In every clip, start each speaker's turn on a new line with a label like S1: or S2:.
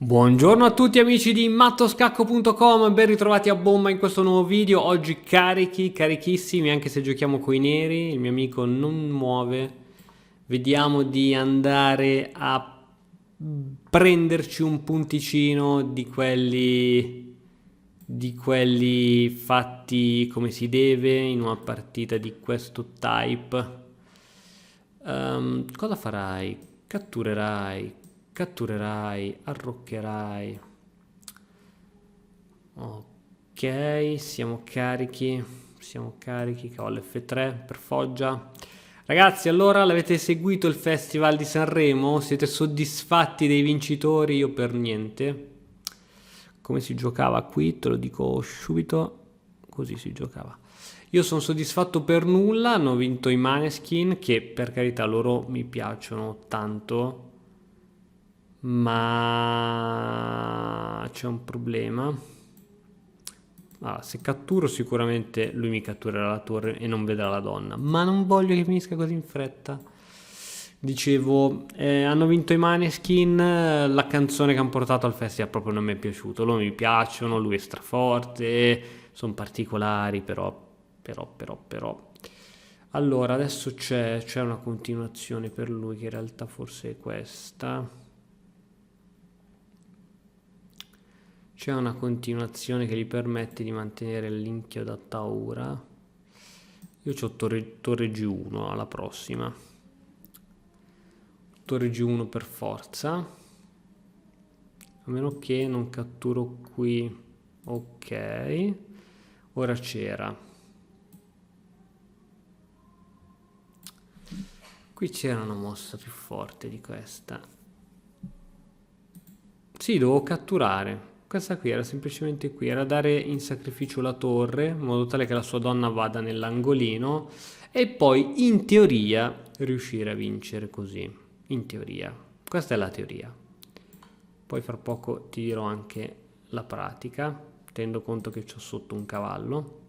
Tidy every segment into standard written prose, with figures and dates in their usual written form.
S1: Buongiorno a tutti amici di mattoscacco.com, ben ritrovati a bomba in questo nuovo video. Oggi carichi, carichissimi, anche se giochiamo coi neri, il mio amico non muove. Vediamo di andare a prenderci un punticino di quelli fatti come si deve in una partita di questo type. Cosa farai? Catturerai, arroccherai. Ok, siamo carichi, cavallo F3 per Foggia. Ragazzi, allora l'avete seguito il Festival di Sanremo? Siete soddisfatti dei vincitori? Io per niente. Come si giocava qui? Te lo dico subito. Così si giocava. Io sono soddisfatto per nulla, hanno vinto i Maneskin, che per carità loro mi piacciono tanto, ma c'è un problema. Allora, se catturo sicuramente lui mi catturerà la torre e non vedrà la donna, ma non voglio che finisca così in fretta. Dicevo, hanno vinto i Maneskin, la canzone che hanno portato al festival proprio non mi è piaciuto, loro mi piacciono, lui è straforte, sono particolari, però. Allora, adesso c'è una continuazione per lui che in realtà forse è questa. C'è una continuazione che gli permette di mantenere l'inchiodo a Taura. Io ho torre G1 alla prossima. Torre G1 per forza. A meno che non catturo qui. Ok. Ora c'era. Qui c'era una mossa più forte di questa. Sì, dovevo catturare. Questa qui era semplicemente qui, era dare in sacrificio la torre, in modo tale che la sua donna vada nell'angolino e poi in teoria riuscire a vincere così. In teoria. Questa è la teoria. Poi fra poco ti dirò anche la pratica, tenendo conto che c'ho sotto un cavallo.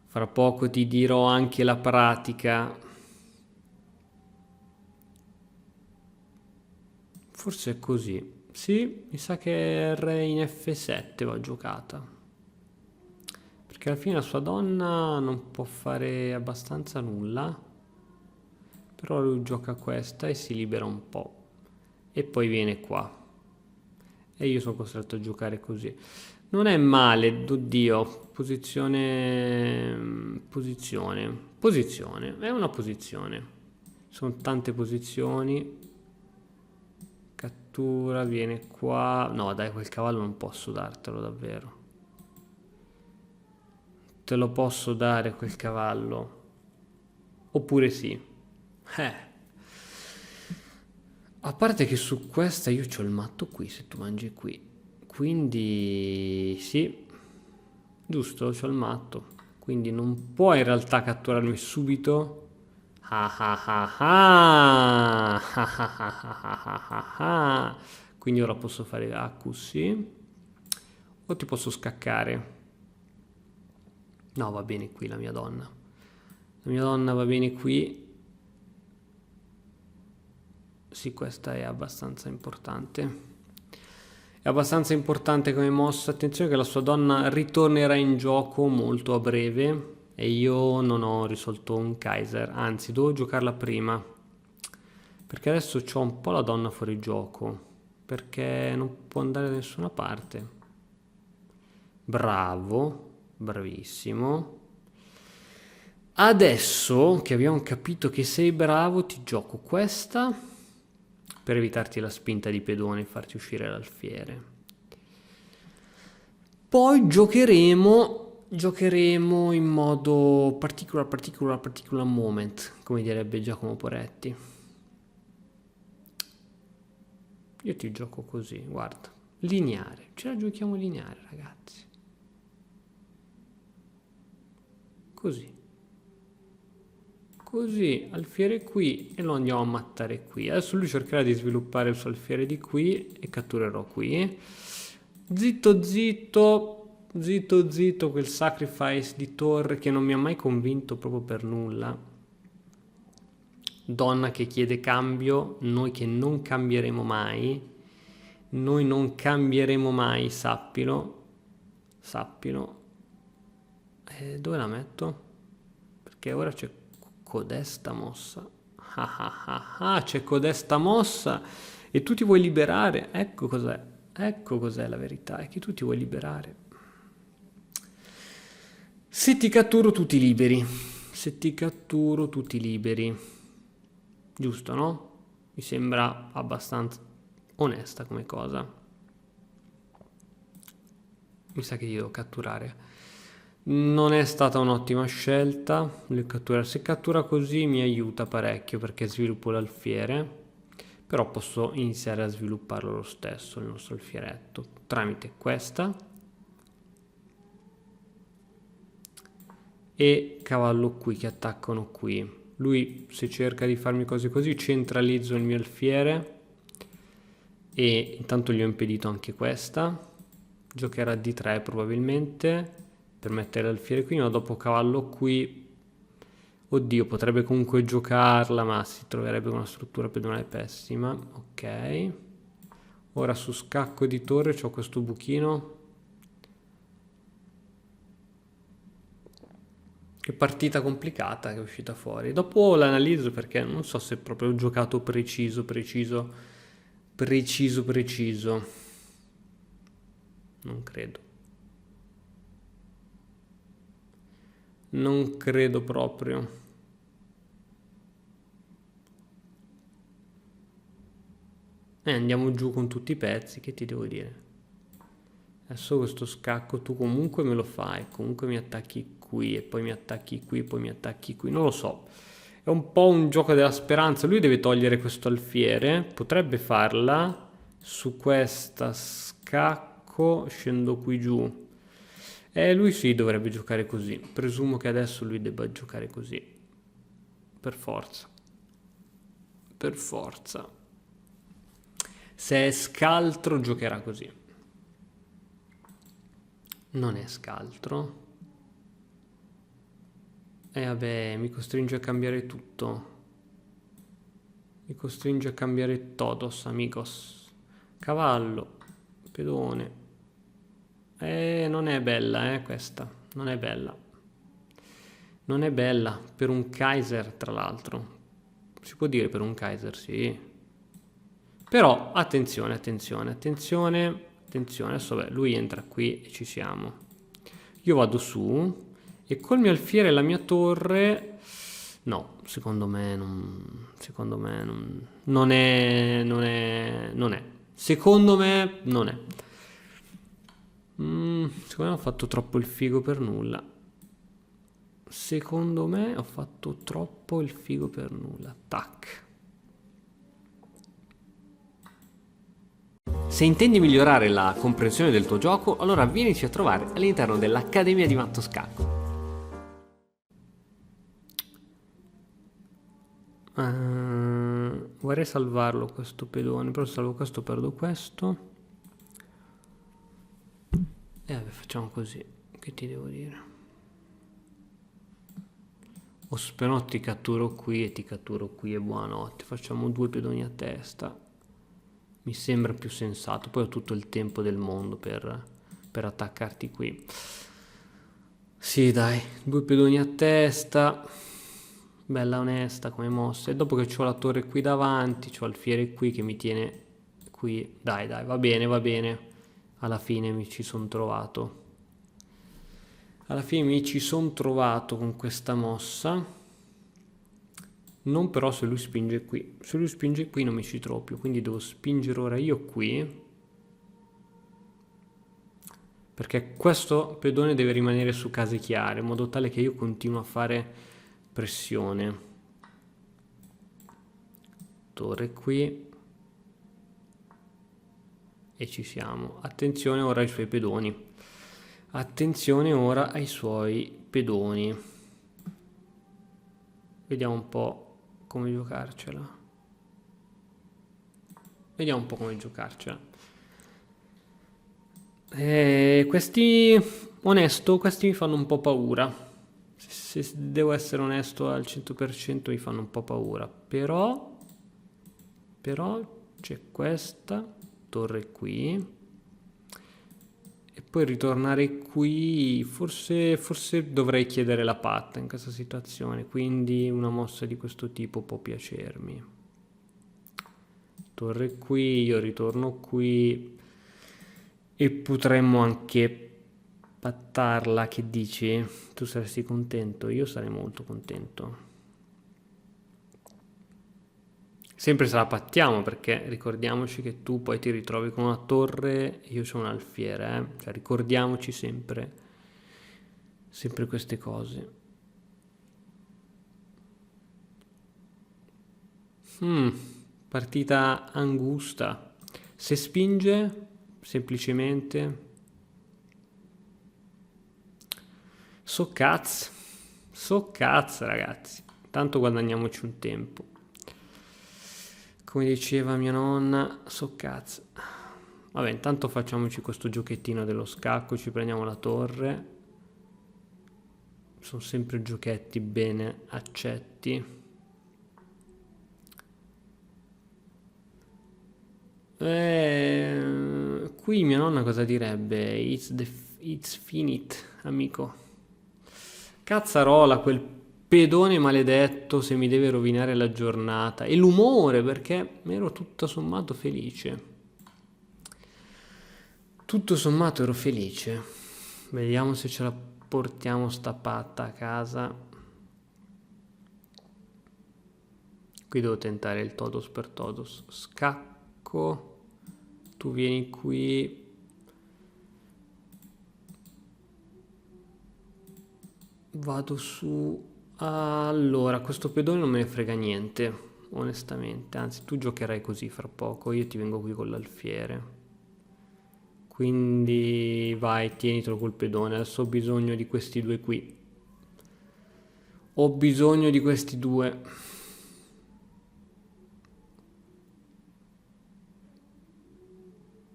S1: Fra poco ti dirò anche la pratica. Forse è così. Sì, mi sa che re in F7 va giocata. Perché alla fine la sua donna non può fare abbastanza nulla. Però lui gioca questa e si libera un po'. E poi viene qua. E io sono costretto a giocare così. Non è male, oddio. Posizione. È una posizione. Sono tante posizioni. Cattura, viene qua. No, dai, quel cavallo non posso dartelo davvero. Te lo posso dare quel cavallo? Oppure sì. A parte che su questa io c'ho il matto qui, se tu mangi qui. Quindi sì, giusto, c'ho il matto. Quindi non può in realtà catturarmi subito. Ah ah ah ah. Ah ah ah ah ah ah ah. Quindi ora posso fare A così. O ti posso scaccare. No, va bene qui la mia donna. La mia donna va bene qui. Sì, questa è abbastanza importante. È abbastanza importante come mossa. Attenzione che la sua donna ritornerà in gioco molto a breve. E io non ho risolto un Kaiser. Anzi, devo giocarla prima. Perché adesso ho un po' la donna fuori gioco. Perché non può andare da nessuna parte. Bravo. Bravissimo. Adesso che abbiamo capito che sei bravo, ti gioco questa per evitarti la spinta di pedone e farti uscire l'alfiere. Poi giocheremo in modo particular moment, come direbbe Giacomo Poretti. Io ti gioco così, guarda, lineare, ce la giochiamo lineare, ragazzi. Così, alfiere qui e lo andiamo a mattare qui. Adesso lui cercherà di sviluppare il suo alfiere di qui e catturerò qui. Zitto, quel sacrifice di torre che non mi ha mai convinto proprio per nulla. donna che chiede cambio, noi che non cambieremo mai, noi non cambieremo mai, sappilo, sappilo. Dove la metto? Perché ora c'è codesta mossa. Ah ah ah ah, c'è codesta mossa e tu ti vuoi liberare. Ecco cos'è la verità, è che tu ti vuoi liberare. Se ti catturo tu ti liberi. Se ti catturo tu ti liberi. Giusto, no? Mi sembra abbastanza onesta come cosa. Mi sa che io devo catturare. Non è stata un'ottima scelta il catturare. Se cattura così mi aiuta parecchio perché sviluppo l'alfiere. Però posso iniziare a svilupparlo lo stesso, il nostro alfieretto, tramite questa. E cavallo qui che attaccano qui. Lui se cerca di farmi cose così centralizzo il mio alfiere e intanto gli ho impedito anche questa. Giocherà D3 probabilmente per mettere l'alfiere qui, ma dopo cavallo qui. Oddio, potrebbe comunque giocarla, ma si troverebbe con una struttura pedonale pessima. Ok. Ora su scacco di torre c'ho questo buchino. Che partita complicata che è uscita fuori. Dopo l'analizzo perché non so se proprio ho giocato preciso. Non credo. Non credo proprio. Andiamo giù con tutti i pezzi, che ti devo dire? Adesso questo scacco tu comunque me lo fai, comunque mi attacchi qui e poi mi attacchi qui e poi mi attacchi qui, non lo so. È un po' un gioco della speranza, lui deve togliere questo alfiere, potrebbe farla su questa scacco, scendo qui giù. Lui sì dovrebbe giocare così, presumo che adesso lui debba giocare così, per forza. Per forza. Se è scaltro giocherà così. Non è scaltro. E vabbè, mi costringe a cambiare tutto. Mi costringe a cambiare todos, amigos. Cavallo, pedone. Non è bella, questa. Non è bella. Non è bella. Per un Kaiser, tra l'altro. Si può dire per un Kaiser, sì. Però, attenzione. Adesso, beh, lui entra qui e ci siamo. Io vado su e col mio alfiere e la mia torre... No, secondo me non è. Secondo me non è. Secondo me ho fatto troppo il figo per nulla. Tac. Se intendi migliorare la comprensione del tuo gioco, allora vienici a trovare all'interno dell'Accademia di Matto Scacco. Vorrei salvarlo questo pedone, però se salvo questo perdo questo. E vabbè, facciamo così, che ti devo dire? O se no ti catturo qui e ti catturo qui e buonanotte, facciamo 2 pedoni a testa. Mi sembra più sensato, poi ho tutto il tempo del mondo per attaccarti qui. Sì dai, 2 pedoni a testa, bella onesta come mossa. E dopo che ho la torre qui davanti, ho il alfiere qui che mi tiene qui. Dai, va bene. Alla fine mi ci sono trovato. Con questa mossa. Non però se lui spinge qui. Se lui spinge qui non mi ci trovo più, quindi devo spingere ora io qui. Perché questo pedone deve rimanere su case chiare, in modo tale che io continuo a fare pressione. Torre qui. E ci siamo. Attenzione ora ai suoi pedoni. Vediamo un po' come giocarcela. Questi mi fanno un po' paura. Se devo essere onesto al 100% mi fanno un po' paura, però c'è questa torre qui e poi ritornare qui, forse dovrei chiedere la patta in questa situazione, quindi una mossa di questo tipo può piacermi. Torre qui, io ritorno qui e potremmo anche pattarla, che dici? Tu saresti contento? Io sarei molto contento. Sempre se la pattiamo, perché ricordiamoci che tu poi ti ritrovi con una torre e io sono un alfiere, eh? Cioè ricordiamoci sempre queste cose. Mm, partita angusta. Se spinge, semplicemente, so cazzo ragazzi, tanto guadagniamoci un tempo. Come diceva mia nonna, so cazzo. Vabbè, intanto facciamoci questo giochettino dello scacco, ci prendiamo la torre. Sono sempre giochetti bene accetti. Qui mia nonna cosa direbbe? It's finite, amico. Cazzarola, quel pedone maledetto se mi deve rovinare la giornata. E l'umore, perché ero tutto sommato felice. Tutto sommato ero felice. Vediamo se ce la portiamo sta patta a casa. Qui devo tentare il todos per todos. Scacco. Tu vieni qui. Vado su. Allora, questo pedone non me ne frega niente, onestamente. Anzi, tu giocherai così fra poco. Io ti vengo qui con l'alfiere. Quindi vai, tienitelo col pedone. Adesso ho bisogno di questi due qui. Ho bisogno di questi due.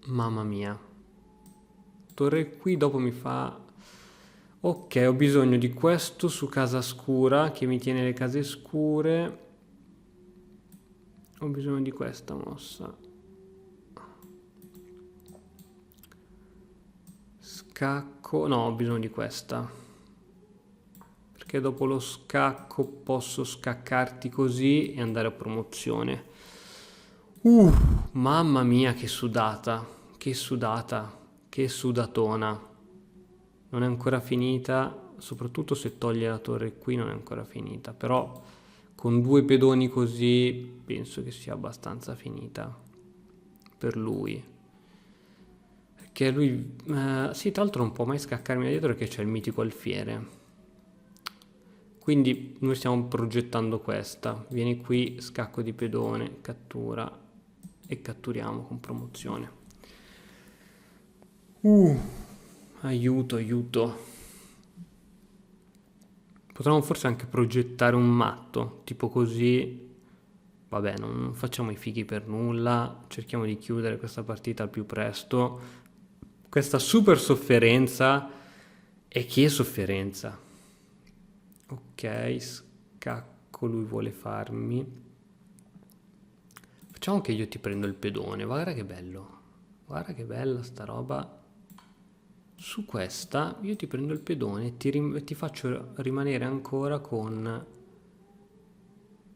S1: Mamma mia. Torre qui dopo mi fa... Ok, ho bisogno di questo su casa scura che mi tiene le case scure. Ho bisogno di questa mossa. Scacco... No, ho bisogno di questa. Perché dopo lo scacco posso scaccarti così e andare a promozione. Mamma mia che sudata. Che sudata. Che sudatona. Non è ancora finita, soprattutto se toglie la torre qui non è ancora finita, però con due pedoni così penso che sia abbastanza finita per lui. Perché lui, sì, tra l'altro non può mai scaccarmi da dietro perché c'è il mitico alfiere. Quindi noi stiamo progettando questa. Vieni qui, scacco di pedone, cattura e catturiamo con promozione. Aiuto, aiuto. Potremmo forse anche progettare un matto, tipo così. Vabbè, non facciamo i fighi per nulla, cerchiamo di chiudere questa partita al più presto. Questa super sofferenza. E che sofferenza? Ok, scacco, lui vuole farmi. Facciamo che io ti prendo il pedone, guarda che bello. Guarda che bella sta roba. Su questa io ti prendo il pedone e ti faccio rimanere ancora con...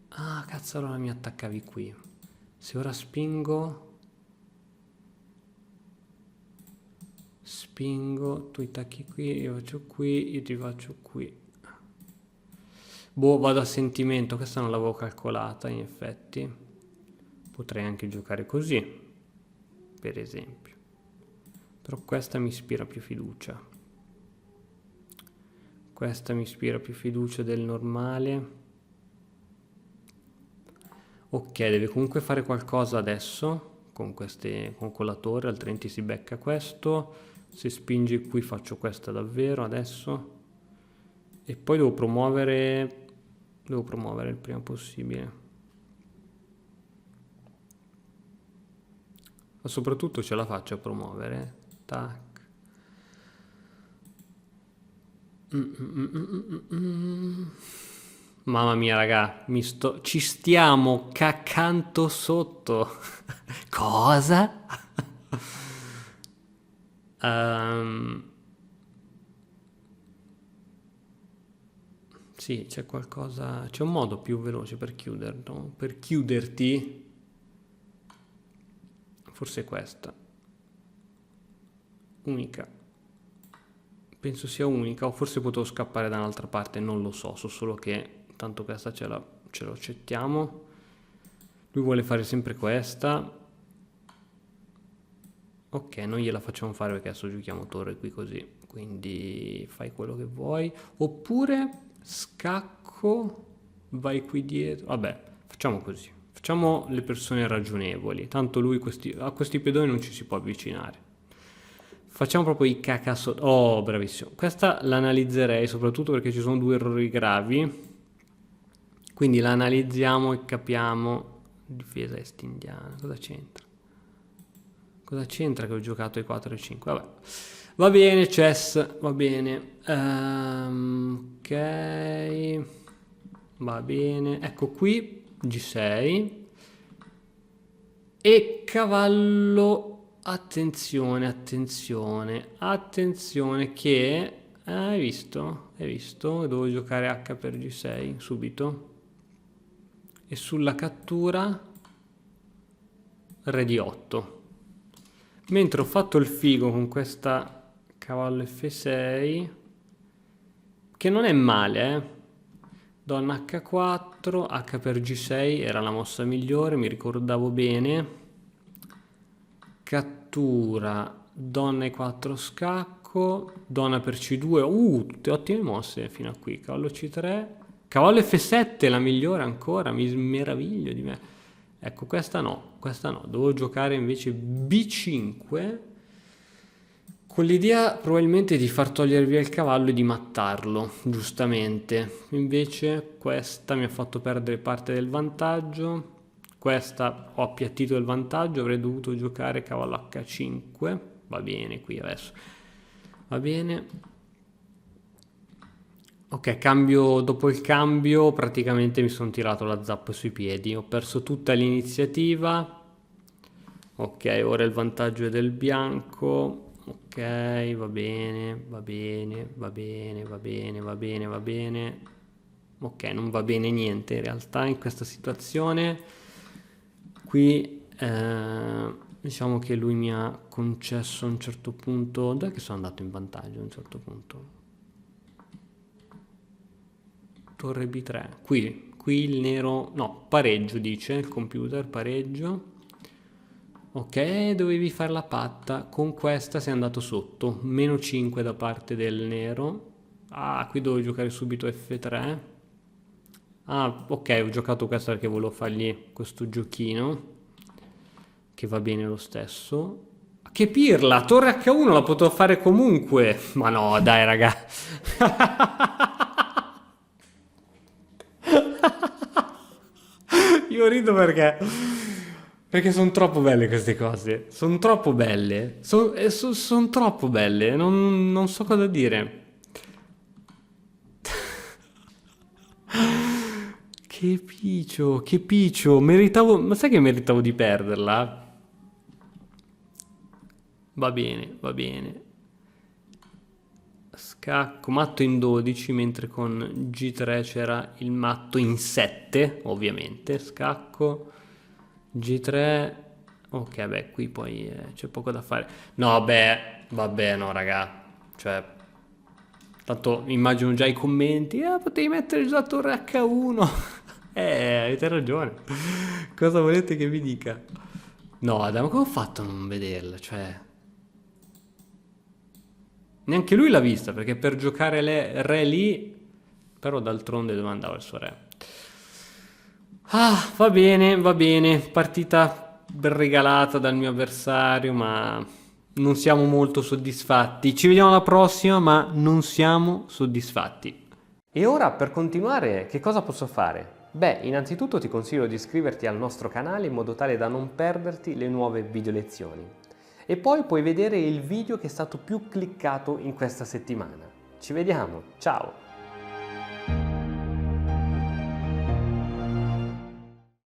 S1: Ah, cazzo, allora mi attaccavi qui. Se ora spingo, tu attacchi qui, io faccio qui, io ti faccio qui. Boh, vado a sentimento, questa non l'avevo calcolata in effetti. Potrei anche giocare così, per esempio. Però questa mi ispira più fiducia. Questa mi ispira più fiducia del normale. Ok, deve comunque fare qualcosa adesso con la torre, altrimenti si becca questo. Se spingi qui faccio questa davvero adesso. E poi devo promuovere il prima possibile. Ma soprattutto ce la faccio a promuovere. Tac. Mamma mia, raga, ci stiamo caccanto sotto. Cosa? Sì, c'è qualcosa, c'è un modo più veloce per chiuderlo, per chiuderti. Forse questa. Unica. Penso sia unica, o forse potevo scappare da un'altra parte, non lo so, so solo che tanto questa ce lo accettiamo. Lui vuole fare sempre questa. Ok, non gliela facciamo fare perché adesso giochiamo torre qui così, quindi fai quello che vuoi. Oppure scacco, vai qui dietro. Vabbè, facciamo così. Facciamo le persone ragionevoli, tanto lui a questi pedoni non ci si può avvicinare. Facciamo proprio i cacasot. Oh, bravissimo. Questa l'analizzerei soprattutto perché ci sono due errori gravi. Quindi la analizziamo e capiamo. Difesa est indiana, cosa c'entra? Cosa c'entra che ho giocato i 4 e 5? Vabbè. Va bene, chess, va bene. Ok. Va bene. Ecco qui, G6. E cavallo. Attenzione, attenzione, attenzione che... hai visto? Hai visto? Devo giocare H per G6 subito. E sulla cattura Re di 8. Mentre ho fatto il figo con questa cavallo F6, che non è male, Donna H4, H per G6 era la mossa migliore, mi ricordavo bene. Cattura, donna E4 scacco, donna per C2, tutte ottime mosse fino a qui, cavallo C3, cavallo F7 la migliore ancora, mi meraviglio di me. Ecco, questa no, devo giocare invece B5, con l'idea probabilmente di far togliere via il cavallo e di mattarlo, giustamente. Invece questa mi ha fatto perdere parte del vantaggio. Questa ho appiattito il vantaggio, avrei dovuto giocare cavallo H5, va bene qui adesso, va bene. Ok, dopo il cambio praticamente mi sono tirato la zappa sui piedi, ho perso tutta l'iniziativa. Ok, ora il vantaggio è del bianco, ok, va bene, va bene, va bene, va bene, va bene, va bene. Ok, non va bene niente in realtà in questa situazione. Qui diciamo che lui mi ha concesso a un certo punto, dov'è che sono andato in vantaggio a un certo punto? Torre B3, qui il nero, no, pareggio dice il computer, pareggio. Ok, dovevi fare la patta, con questa sei andato sotto, meno 5 da parte del nero. Ah, qui devo giocare subito F3. Ah, ok, ho giocato questa perché volevo fargli questo giochino, che va bene lo stesso. Che pirla, torre H1 la potevo fare comunque. Ma no, dai, raga. Io rido perché sono troppo belle queste cose. Sono troppo belle. Sono troppo belle. Non so cosa dire. Che piccio. Ma sai che meritavo di perderla? Va bene, va bene. Scacco, matto in 12, mentre con G3 c'era il matto in 7, ovviamente. Scacco, G3. Ok, beh, qui poi c'è poco da fare. No, beh, vabbè, no, raga. Cioè, tanto immagino già i commenti. Potevi mettere già torre H1. Avete ragione. Cosa volete che vi dica? No, Adam, ma come ho fatto a non vederla? Cioè... Neanche lui l'ha vista, perché per giocare le re lì... Però d'altronde dove andava il suo re? Ah, va bene. Partita ben regalata dal mio avversario, ma non siamo molto soddisfatti. Ci vediamo alla prossima, ma non siamo soddisfatti.
S2: E ora, per continuare, che cosa posso fare? Beh, innanzitutto ti consiglio di iscriverti al nostro canale in modo tale da non perderti le nuove video lezioni. E poi puoi vedere il video che è stato più cliccato in questa settimana. Ci vediamo, ciao!